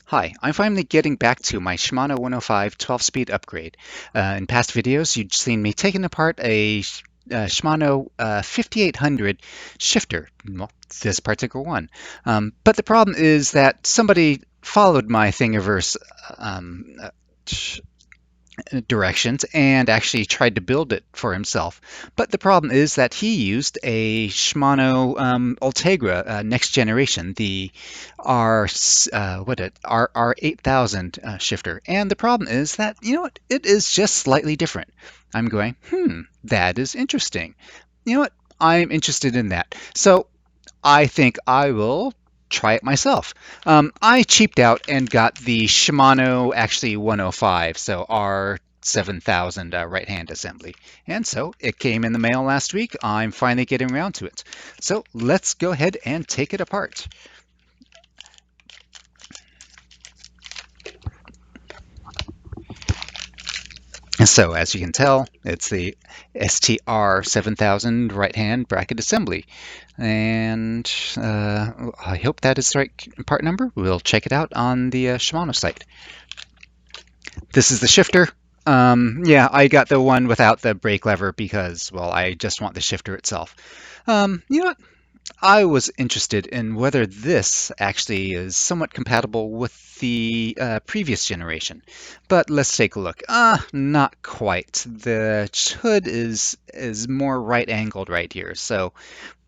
Hi, I'm finally getting back to my Shimano 105 12-speed upgrade. In past videos, you'd seen me taking apart a Shimano 5800 shifter, well, this particular one. But the problem is that somebody followed my Thingiverse um, uh, directions and actually tried to build it for himself. But the problem is that he used a Shimano Ultegra next generation, the R8000 shifter. And the problem is that, it is just slightly different. I'm going, that is interesting. You know what? I'm interested in that. So I think I will try it myself. I cheaped out and got the Shimano actually 105, so R7000 right-hand assembly. And so it came in the mail last week. I'm finally getting around to it. So let's go ahead and take it apart. So as you can tell, it's the STR 7000 right-hand bracket assembly. And I hope that is the right part number. We'll check it out on the Shimano site. This is the shifter. Yeah, I got the one without the brake lever because, well, I just want the shifter itself. You know what? I was interested in whether this actually is somewhat compatible with the previous generation, but let's take a look. Not quite. The hood is more right-angled right here, so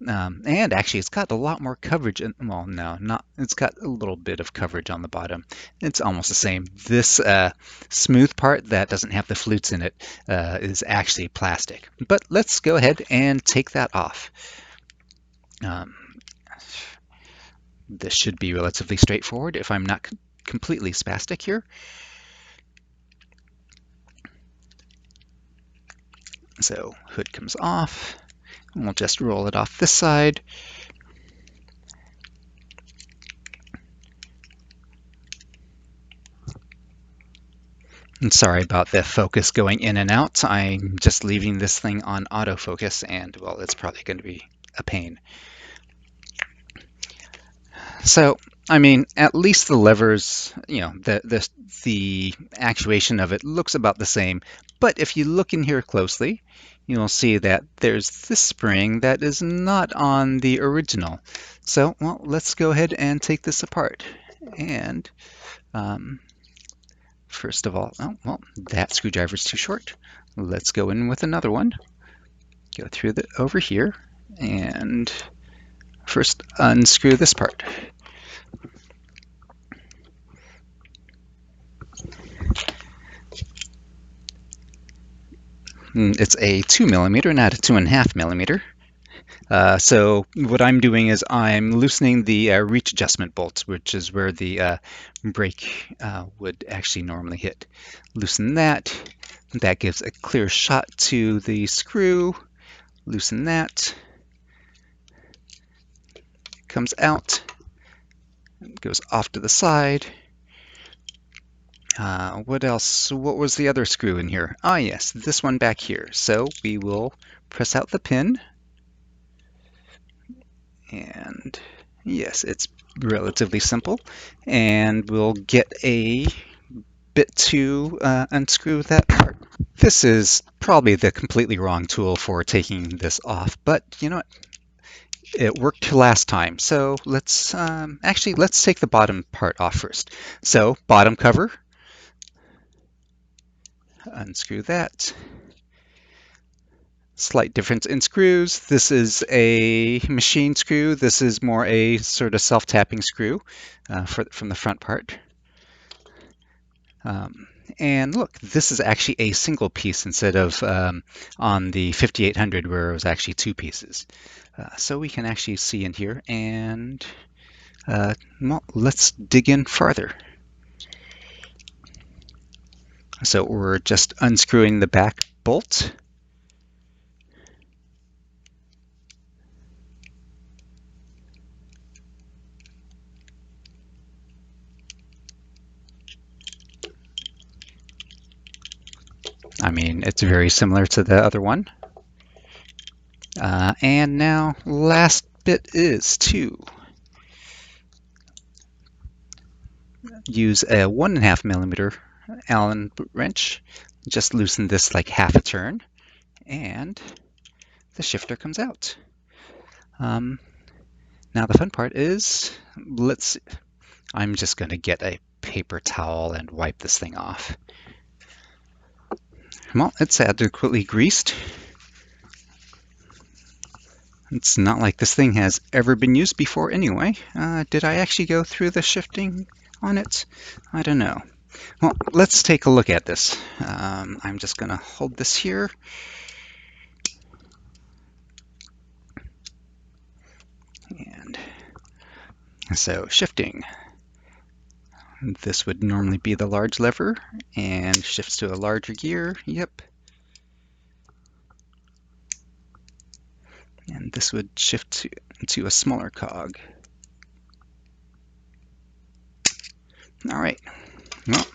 and actually it's got a lot more coverage. Well, no, not. It's got a little bit of coverage on the bottom. It's almost the same. This smooth part that doesn't have the flutes in it is actually plastic. But let's go ahead and take that off. Um, this should be relatively straightforward if I'm not completely spastic here. So hood comes off. And we'll just roll it off this side. And sorry about the focus going in and out. I'm just leaving this thing on autofocus, and well, it's probably going to be a pain. So, I mean, at least the levers, the actuation of it looks about the same. But if you look in here closely, you'll see that there's this spring that is not on the original. So, well, let's go ahead and take this apart. And first of all, oh, well, that screwdriver's too short. Let's go in with another one. Go through over here and first unscrew this part. It's a 2mm, not a 2.5mm. So what I'm doing is I'm loosening the reach adjustment bolts, which is where the brake would actually normally hit. Loosen that. That gives a clear shot to the screw. Loosen that. It comes out. It goes off to the side. What else? What was the other screw in here? Ah, yes, this one back here. So we will press out the pin. And yes, it's relatively simple. And we'll get a bit to unscrew that part. This is probably the completely wrong tool for taking this off, but you know what? It worked last time. So let's let's take the bottom part off first. So bottom cover, unscrew that. Slight difference in screws. This is a machine screw. This is more a sort of self-tapping screw from the front part. And look, this is actually a single piece instead of on the 5800 where it was actually two pieces. So we can actually see in here, and well, let's dig in farther. So we're just unscrewing the back bolt. I mean, it's very similar to the other one. And now, last bit is to use a 1.5 millimeter Allen wrench. Just loosen this like half a turn, and the shifter comes out. Now the fun part is, I'm just going to get a paper towel and wipe this thing off. Well, it's adequately greased. It's not like this thing has ever been used before anyway. Did I actually go through the shifting on it? I don't know. Well, let's take a look at this. I'm just going to hold this here. And so shifting. This would normally be the large lever and shifts to a larger gear. Yep. And this would shift to a smaller cog. All right. Well,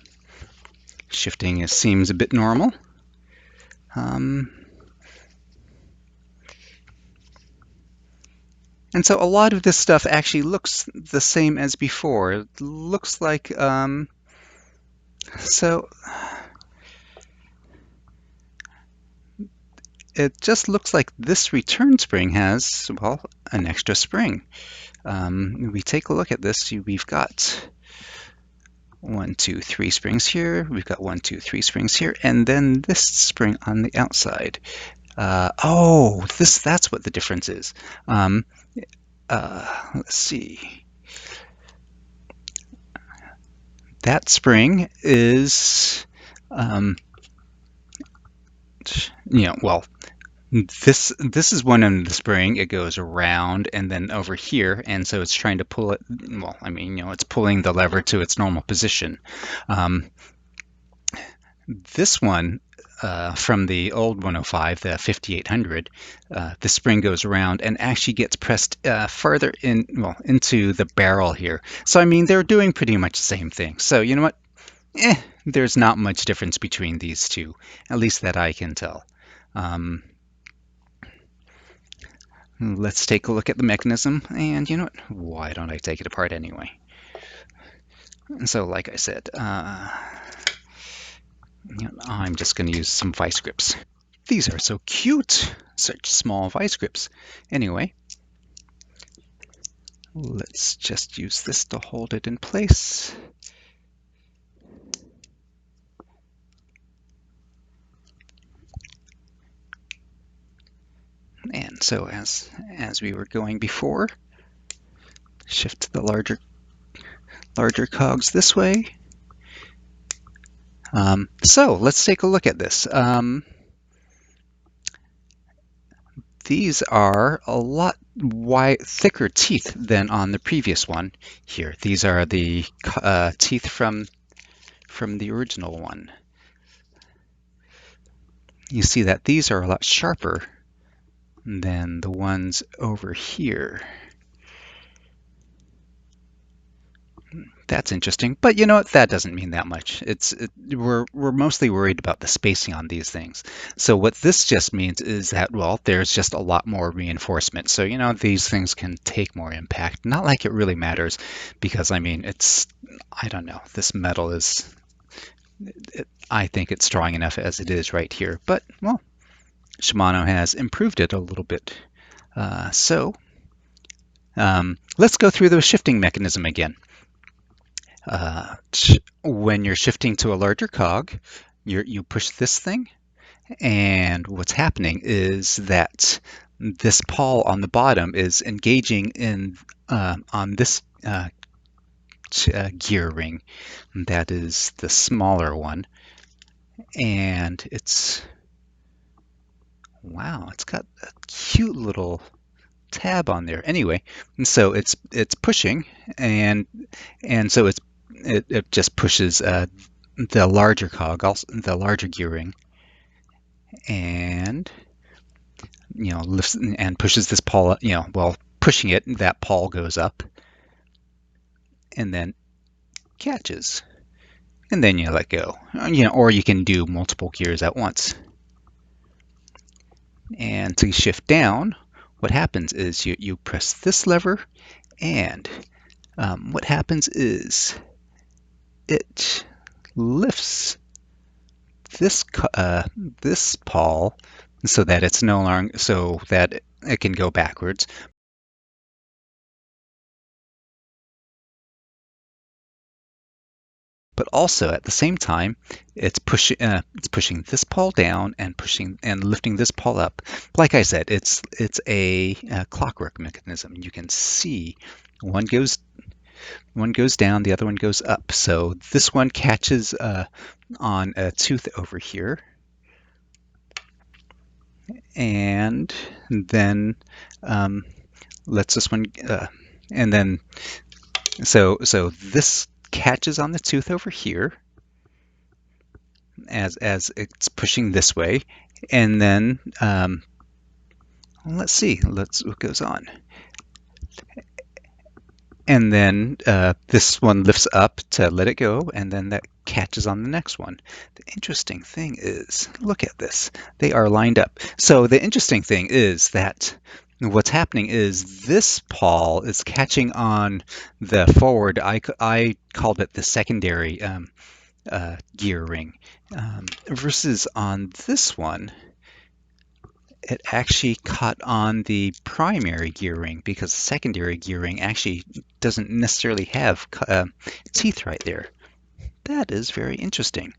shifting seems a bit normal. And so a lot of this stuff actually looks the same as before. It looks like, so it just looks like this return spring has, well, an extra spring. We take a look at this, we've got 1, 2, 3 springs here, we've got 1, 2, 3 springs here, and then this spring on the outside. Oh, that's what the difference is. Let's see. That spring is, well, this is one end of the spring. It goes around and then over here, and so it's trying to pull it. Well, I mean, it's pulling the lever to its normal position. This one from the old 105, the 5800, the spring goes around and actually gets pressed further into the barrel here. So I mean, they're doing pretty much the same thing. So you know what? There's not much difference between these two, at least that I can tell. Let's take a look at the mechanism, and you know what? Why don't I take it apart anyway? And so, like I said, I'm just going to use some vice grips. These are so cute, such small vice grips. Anyway, let's just use this to hold it in place. And so as we were going before, shift the larger cogs this way. So let's take a look at this. These are a lot thicker teeth than on the previous one here. These are the teeth from the original one. You see that these are a lot sharper than the ones over here. That's interesting, but you know what? That doesn't mean that much. We're mostly worried about the spacing on these things. So what this just means is that, well, there's just a lot more reinforcement. So these things can take more impact. Not like it really matters, because I mean, I don't know. This metal is, I think it's strong enough as it is right here. But well, Shimano has improved it a little bit. So let's go through the shifting mechanism again. When you're shifting to a larger cog, you push this thing, and what's happening is that this pawl on the bottom is engaging in on this gear ring. That is the smaller one, and wow, it's got a cute little tab on there. Anyway, and so it's pushing, and so it just pushes the larger cog, also the larger gear ring, and lifts and pushes this pawl. Well, pushing it, that pawl goes up, and then catches, and then you let go. Or you can do multiple gears at once. And to shift down, what happens is you press this lever, and what happens is it lifts this pawl so that it's no longer so that it can go backwards. But also at the same time, it's pushing this pawl down and pushing and lifting this pawl up. Like I said, it's a clockwork mechanism. You can see one goes one goes down, the other one goes up. So this one catches on a tooth over here, and then lets this one, and then so this catches on the tooth over here as it's pushing this way, and then let's see, what goes on. And then this one lifts up to let it go, and then that catches on the next one. The interesting thing is, look at this. They are lined up. So the interesting thing is that what's happening is this pawl is catching on the forward. I called it the secondary gear ring, versus on this one, it actually caught on the primary gear ring, because the secondary gear ring actually doesn't necessarily have teeth right there. That is very interesting.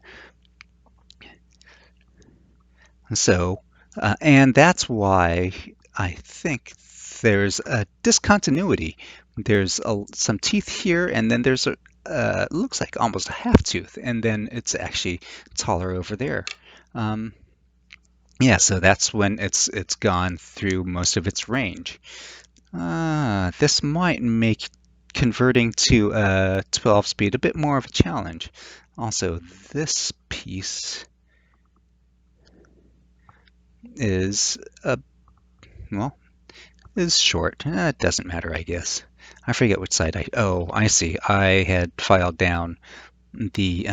So, and that's why I think there's a discontinuity. There's some teeth here, and then there's a looks like almost a half tooth, and then it's actually taller over there. Yeah, so that's when it's gone through most of its range. This might make converting to a 12 speed a bit more of a challenge. Also, this piece is well, is short. It doesn't matter, I guess. I forget which side oh, I see. I had filed down the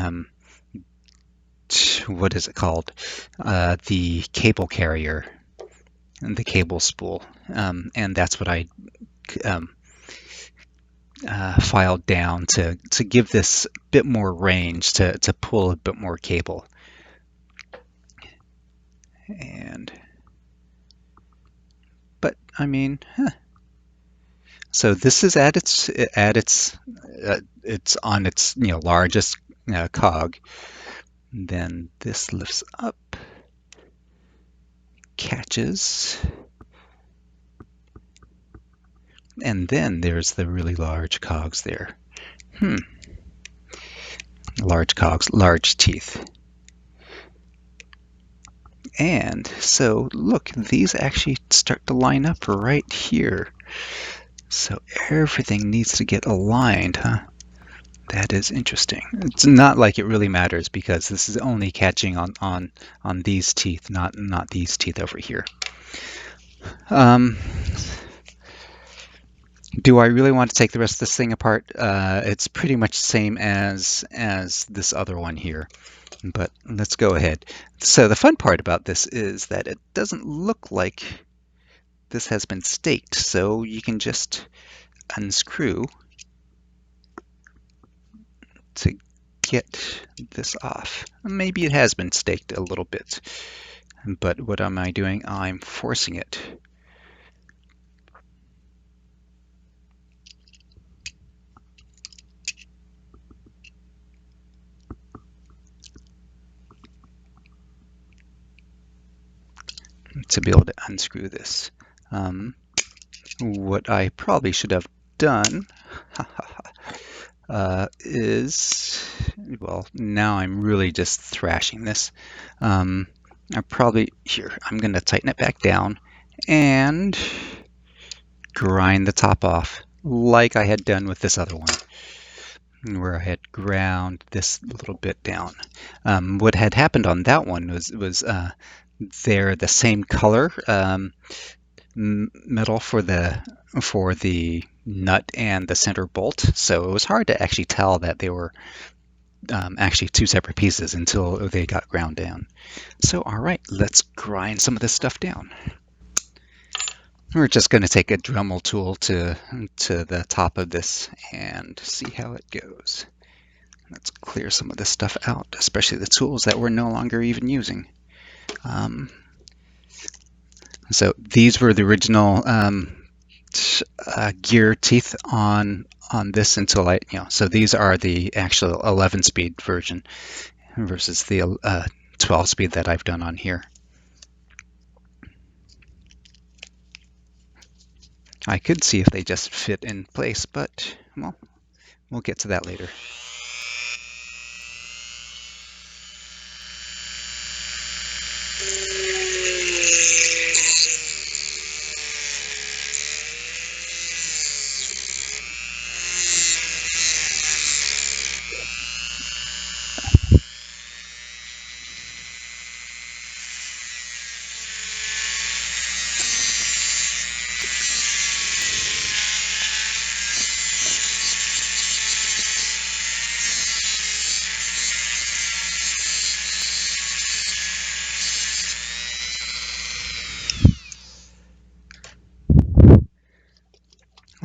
what is it called? The cable carrier and the cable spool, and that's what I um, filed down to give this a bit more range to pull a bit more cable. But I mean, so this is at its it's on its largest cog. Then this lifts up, catches, and then there's the really large cogs there. Large cogs, large teeth. And so look, these actually start to line up right here. So everything needs to get aligned, huh? That is interesting. It's not like it really matters, because this is only catching on these teeth, not these teeth over here. Do I really want to take the rest of this thing apart? It's pretty much the same as this other one here, but let's go ahead. So the fun part about this is that it doesn't look like this has been staked, so you can just unscrew to get this off. Maybe it has been staked a little bit, but what am I doing? I'm forcing it. To be able to unscrew this. What I probably should have done is, well, now I'm really just thrashing this. I'm going to tighten it back down and grind the top off, like I had done with this other one, where I had ground this little bit down. What had happened on that one was they're the same color metal for the nut and the center bolt, so it was hard to actually tell that they were actually two separate pieces until they got ground down. So all right, let's grind some of this stuff down. We're just going to take a Dremel tool to the top of this and see how it goes. Let's clear some of this stuff out, especially the tools that we're no longer even using. So these were the original gear teeth on this until so these are the actual 11-speed version versus the 12-speed that I've done on here. I could see if they just fit in place, but well, we'll get to that later.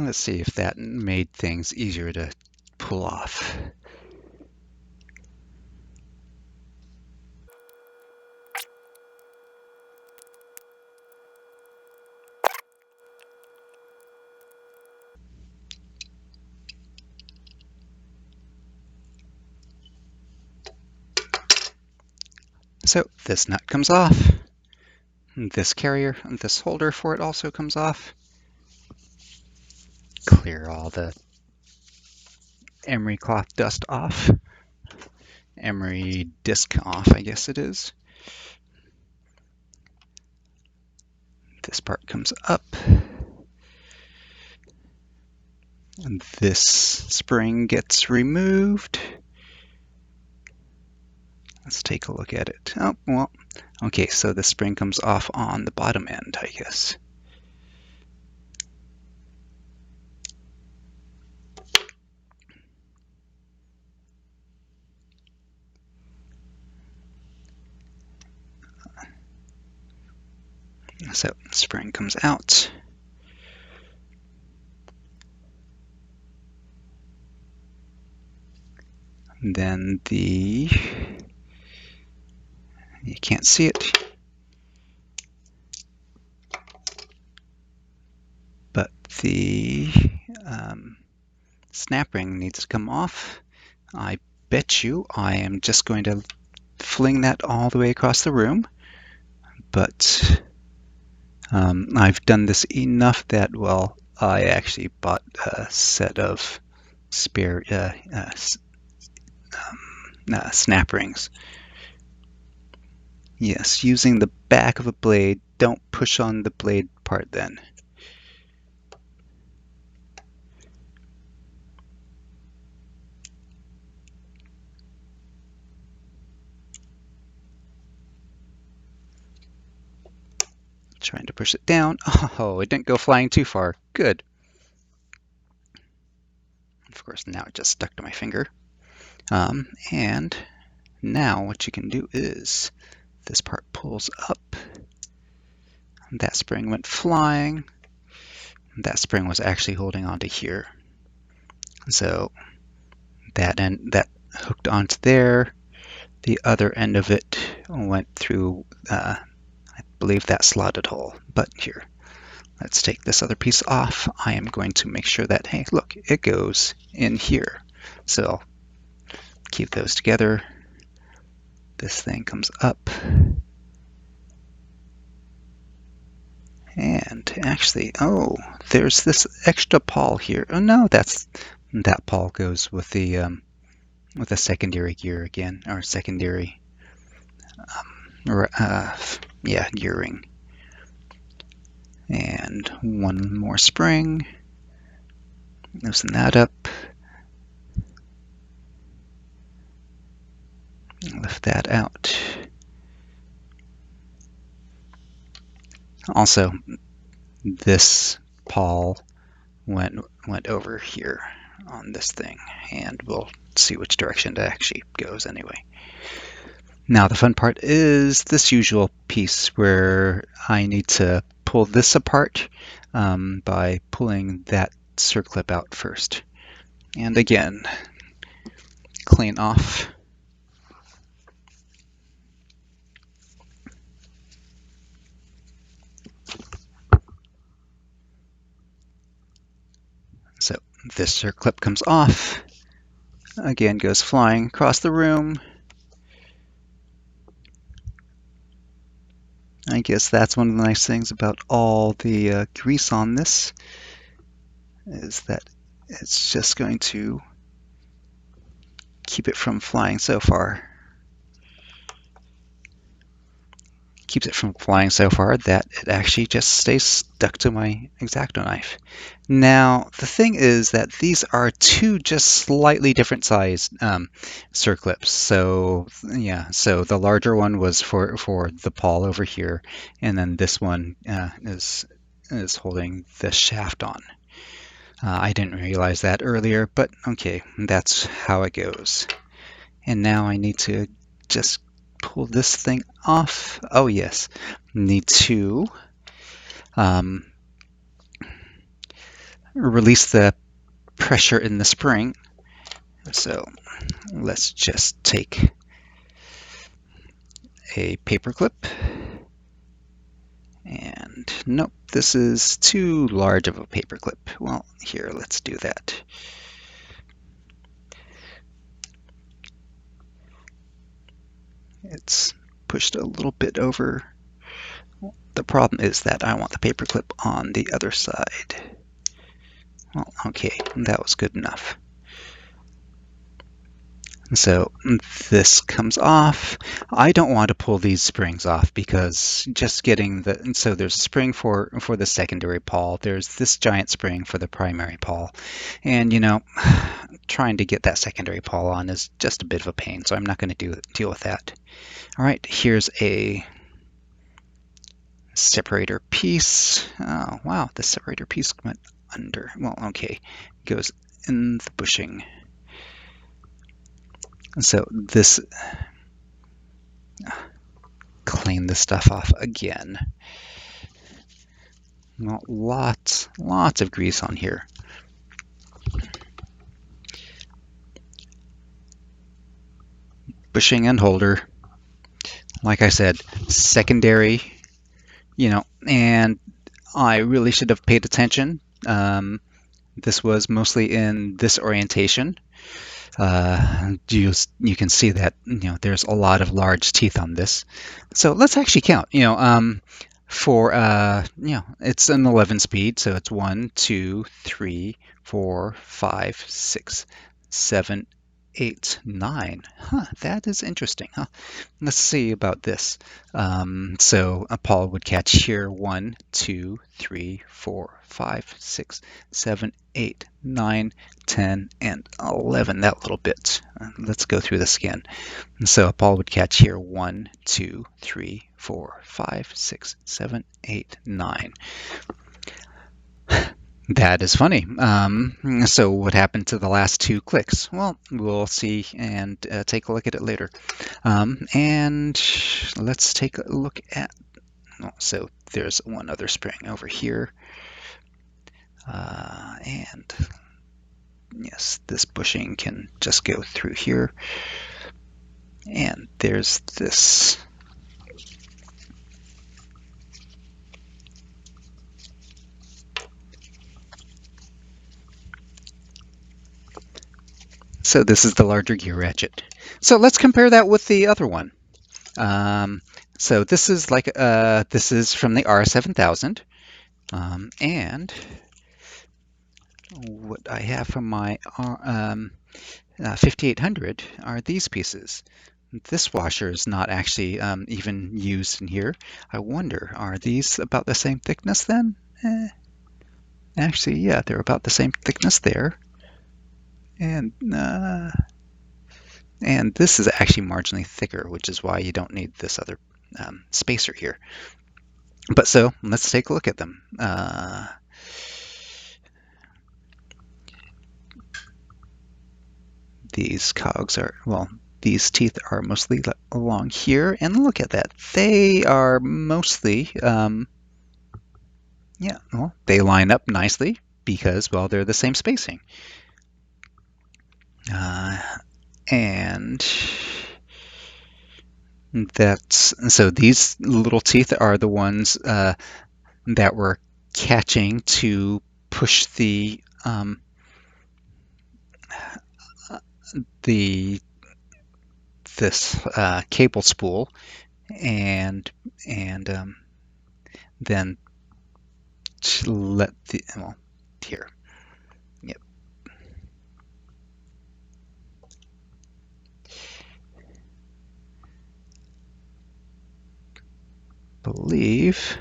Let's see if that made things easier to pull off. So this nut comes off. This carrier, this holder for it also comes off. Clear all the emery cloth dust off. Emery disc off, I guess it is. This part comes up. And this spring gets removed. Let's take a look at it. Oh, well, okay, so the spring comes off on the bottom end, I guess. So spring comes out. Then you can't see it, but the snap ring needs to come off. I bet you I am just going to fling that all the way across the room, but I've done this enough that, well, I actually bought a set of spare snap rings. Yes, using the back of a blade. Don't push on the blade part then. Trying to push it down. Oh, it didn't go flying too far. Good. Of course, now it just stuck to my finger. And now what you can do is this part pulls up. That spring went flying. That spring was actually holding onto here. So that end that hooked onto there. The other end of it went through, I believe, that slotted hole. But here, let's take this other piece off. I am going to make sure that, hey, look, it goes in here. So keep those together. This thing comes up. And actually, oh, there's this extra pawl here. Oh no, that pawl goes with the secondary gear again, or secondary, gear ring. And one more spring. Loosen that up. Lift that out. Also, this pawl went over here on this thing, and we'll see which direction it actually goes anyway. Now the fun part is this usual piece where I need to pull this apart by pulling that circlip out first. And again, clean off. So this circlip comes off, again goes flying across the room. I guess that's one of the nice things about all the grease on this, is that it's just going to keep it from flying so far. Keeps it from flying so far that it actually just stays stuck to my X-Acto knife. Now, the thing is that these are two just slightly different size circlips. So yeah, so the larger one was for the pawl over here, and then this one is holding the shaft on. I didn't realize that earlier, but okay, that's how it goes. And now I need to just pull this thing off. Oh yes, need to release the pressure in the spring. So let's just take a paper clip. And nope, this is too large of a paper clip. Well, here, let's do that. It's pushed a little bit over. The problem is that I want the paper clip on the other side. Well, okay, that was good enough. So this comes off. I don't want to pull these springs off because just getting the, so there's a spring for the secondary pawl. There's this giant spring for the primary pawl. And you know, trying to get that secondary pawl on is just a bit of a pain, so I'm not going to deal with that. All right, here's a separator piece. Oh, wow, the separator piece went under. Well, okay, it goes in the bushing. So this, clean this stuff off again. Well, lots of grease on here. Bushing and holder. Like I said, secondary, you know, and I really should have paid attention. This was mostly in this orientation. You can see that, you know, there's a lot of large teeth on this. So let's actually count. You know, for you know, it's an 11 speed, so it's 1, 2, 3, 4, 5, 6, 7, 8, 9. Huh, that is interesting, huh? Let's see about this. So a pawl would catch here 1, 2, 3, 4, 5, 6, 7, 8, 9, 10, and 11, that little bit. Let's go through this again. So a pawl would catch here 1, 2, 3, 4, 5, 6, 7, 8, 9. That is funny. So what happened to the last two clicks? Well, we'll see and take a look at it later. And let's take a look at, so there's one other spring over here. And yes, this bushing can just go through here. And there's this. So this is the larger gear ratchet. So let's compare that with the other one. So this is like this is from the R7000, and what I have from my 5800 are these pieces. This washer is not actually even used in here. I wonder, are these about the same thickness then? Actually, yeah, they're about the same thickness there. And this is actually marginally thicker, which is why you don't need this other spacer here. But so let's take a look at them. These cogs are, well, these teeth are mostly along here, and look at that. They are mostly, yeah, well, they line up nicely because, well, they're the same spacing. And so these little teeth are the ones that we're catching to push the this cable spool, and then let the here. Yep. Believe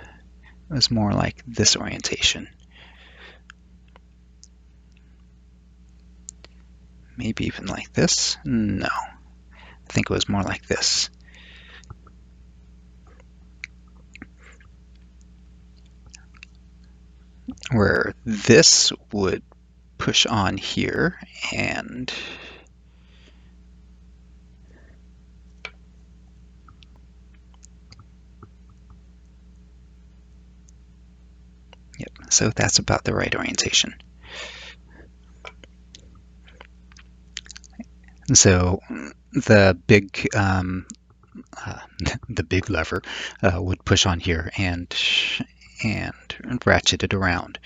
it was more like this orientation. Maybe even like this. No, I think it was more like this. Where this would push on here, and yep, so that's about the right orientation. And so the big the big lever would push on here and ratchet it around.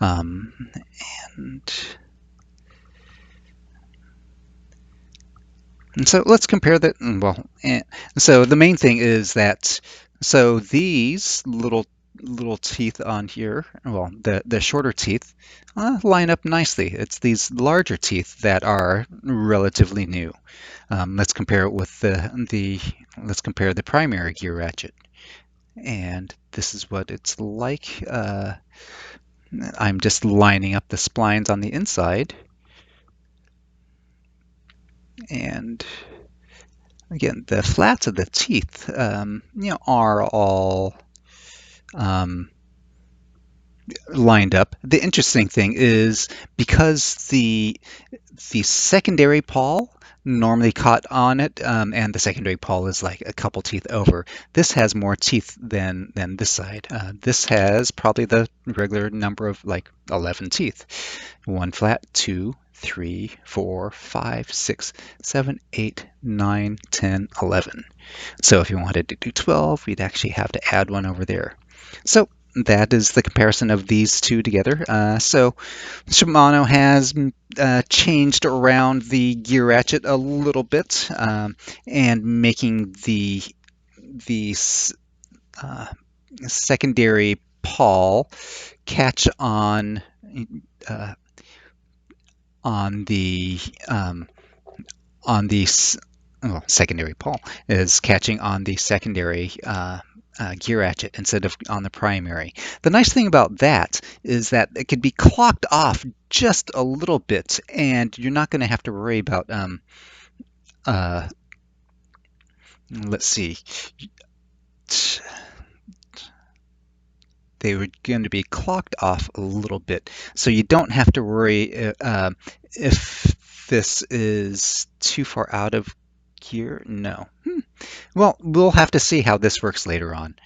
And so let's compare that. So the main thing is that these little teeth on here, well, the shorter teeth line up nicely. It's these larger teeth that are relatively new. Let's compare it with let's compare the primary gear ratchet, and this is what it's like. I'm just lining up the splines on the inside, and again, the flats of the teeth, are all lined up. The interesting thing is because the secondary pawl normally caught on it, and the secondary pawl is like a couple teeth over. This has more teeth than this side. This has probably the regular number of like 11 teeth. One flat, 2, 3, 4, 5, 6, 7, 8, 9, 10, 11. So if you wanted to do 12, we'd actually have to add one over there. So that is the comparison of these two together. So Shimano has changed around the gear ratchet a little bit, and making the secondary pawl catch on the secondary pawl is catching on the secondary gear ratchet instead of on the primary. The nice thing about that is that it could be clocked off just a little bit, and you're not going to have to worry about let's see, they were going to be clocked off a little bit, so you don't have to worry if this is too far out of gear. No. Well, we'll have to see how this works later on.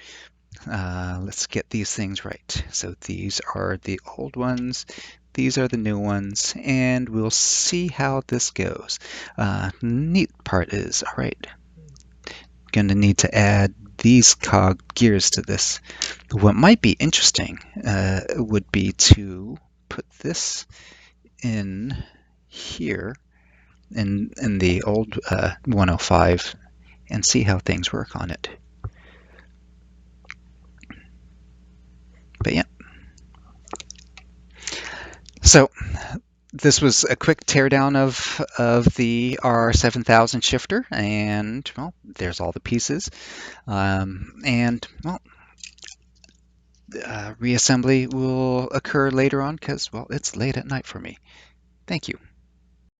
Let's get these things right. So these are the old ones, these are the new ones, and we'll see how this goes. Neat part is, all right, going to need to add these cog gears to this. What might be interesting would be to put this in here in the old 105 and see how things work on it. But yeah. So this was a quick teardown of the R7000 shifter, and well, there's all the pieces. And well, reassembly will occur later on because, well, it's late at night for me. Thank you.